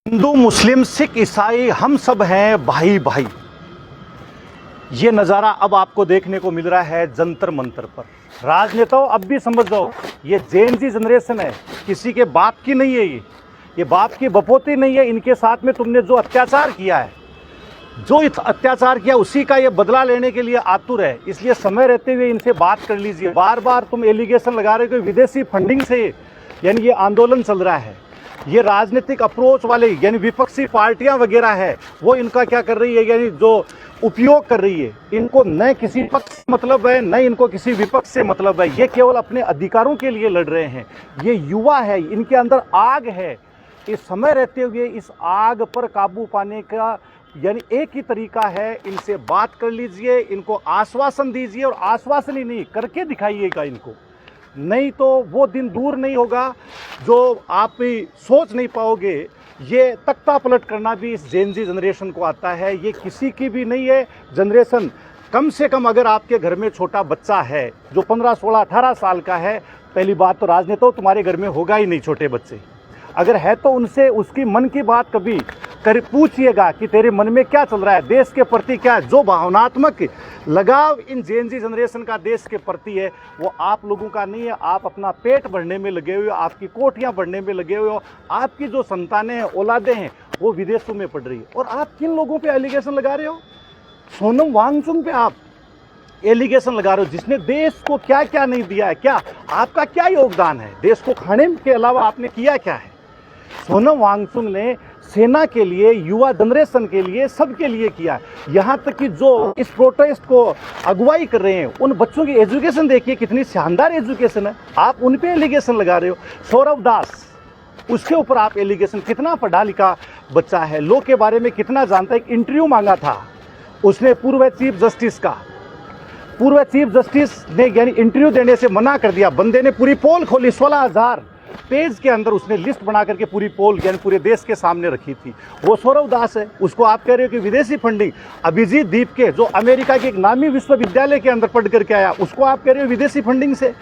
हिंदू मुस्लिम सिख ईसाई हम सब हैं भाई भाई। ये नज़ारा अब आपको देखने को मिल रहा है जंतर मंतर पर। राजनेताओं अब भी समझ जाओ, ये जेन जी जनरेशन है, किसी के बाप की नहीं है। ये बाप की बपोती नहीं है। इनके साथ में तुमने जो अत्याचार किया है, जो अत्याचार किया उसी का ये बदला लेने के लिए आतुर है। इसलिए समय रहते हुए इनसे बात कर लीजिए। बार बार तुम एलिगेशन लगा रहे हो कि विदेशी फंडिंग से यानी ये आंदोलन चल रहा है। ये राजनीतिक अप्रोच वाले यानी विपक्षी पार्टियां वगैरह है, वो इनका क्या कर रही है, यानी जो उपयोग कर रही है। इनको न किसी पक्ष से मतलब है, न इनको किसी विपक्ष से मतलब है। ये केवल अपने अधिकारों के लिए लड़ रहे हैं। ये युवा है, इनके अंदर आग है। इस समय रहते हुए इस आग पर काबू पाने का यानी एक ही तरीका है, इनसे बात कर लीजिए, इनको आश्वासन दीजिए और आश्वासन ही नहीं करके दिखाइएगा इनको। नहीं तो वो दिन दूर नहीं होगा जो आप भी सोच नहीं पाओगे। ये तख्ता पलट करना भी इस जेन जी जनरेशन को आता है। ये किसी की भी नहीं है जनरेशन। कम से कम अगर आपके घर में छोटा बच्चा है जो 15, 16, 18 साल का है, पहली बात तो राजनेता तुम्हारे घर में होगा ही नहीं छोटे बच्चे। अगर है तो उनसे उसकी मन की बात कभी कर पूछिएगा कि तेरे मन में क्या चल रहा है, देश के प्रति क्या जो भावनात्मक लगाव इन जेन जी जनरेशन का देश के प्रति है, वो आप लोगों का नहीं है। आप अपना पेट भरने में लगे हुए हो, आपकी कोठियां भरने में लगे हुए हो। आपकी जो संतानें हैं, औलादें हैं, वो विदेशों में पढ़ रही है। और आप किन लोगों पे एलिगेशन लगा रहे हो? सोनम वांगचुक पे आप एलिगेशन लगा रहे हो, जिसने देश को क्या क्या नहीं दिया है। क्या आपका क्या योगदान है? देश को खाने के अलावा आपने किया क्या है? सोनम वांगचुक ने सेना के लिए, युवा जनरेशन के लिए, सबके लिए किया। यहाँ तक कि जो इस प्रोटेस्ट को अगुवाई कर रहे हैं, उन बच्चों की एजुकेशन देखिए, कितनी शानदार एजुकेशन है। आप उन पे एलिगेशन लगा रहे हो। सौरव दास, उसके ऊपर आप एलिगेशन, कितना पढ़ा लिखा बच्चा है, लॉ के बारे में कितना जानता है। एक इंटरव्यू मांगा था उसने पूर्व चीफ जस्टिस का। पूर्व चीफ जस्टिस ने यानी इंटरव्यू देने से मना कर दिया। बंदे ने पूरी पोल खोली, 16,000 पेज के अंदर उसने लिस्ट बना करके पूरी पोल यानी पूरे देश के सामने रखी थी। वो सौरव दास है। उसको आप कह रहे हो कि विदेशी फंडिंग। अभिजीत दीप के जो अमेरिका के एक नामी विश्वविद्यालय के अंदर पढ़ करके आया, उसको आप कह रहे हो विदेशी फंडिंग से।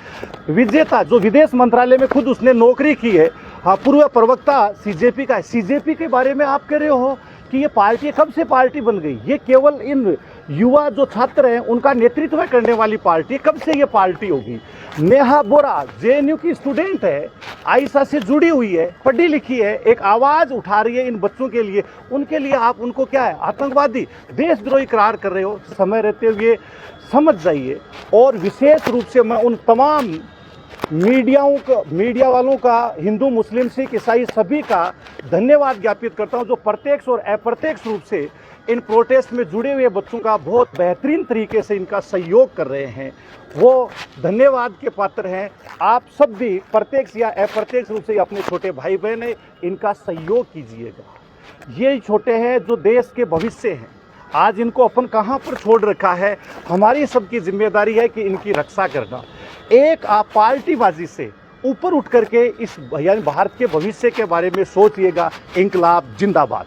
विजेता जो विदेश मंत्रालय में खुद उसने नौकरी की है, हाँ, पूर्व प्रवक्ता सीजेपी का है। सीजेपी के बारे में आप कह रहे हो कि ये पार्टी कब से पार्टी बन गई? ये केवल इन युवा जो छात्र हैं उनका नेतृत्व करने वाली पार्टी। कब से ये पार्टी होगी? नेहा बोरा जेएनयू की स्टूडेंट है, आयशा से जुड़ी हुई है, पढ़ी लिखी है, एक आवाज़ उठा रही है इन बच्चों के लिए। उनके लिए आप उनको क्या है, आतंकवादी, देशद्रोही करार कर रहे हो। समय रहते हुए समझ जाइए। और विशेष रूप से मैं उन तमाम मीडिया वालों का, हिंदू मुस्लिम सिख ईसाई सभी का धन्यवाद ज्ञापित करता हूं, जो प्रत्यक्ष और अप्रत्यक्ष रूप से इन प्रोटेस्ट में जुड़े हुए बच्चों का बहुत बेहतरीन तरीके से इनका सहयोग कर रहे हैं। वो धन्यवाद के पात्र हैं। आप सब भी प्रत्यक्ष या अप्रत्यक्ष रूप से अपने छोटे भाई बहन हैं, इनका सहयोग कीजिएगा। ये छोटे हैं जो देश के भविष्य हैं। आज इनको अपन कहाँ पर छोड़ रखा है? हमारी सबकी जिम्मेदारी है कि इनकी रक्षा करना। एक आप पार्टीबाजी से ऊपर उठ करके इस यानी भारत के भविष्य के बारे में सोचिएगा। इंकलाब जिंदाबाद।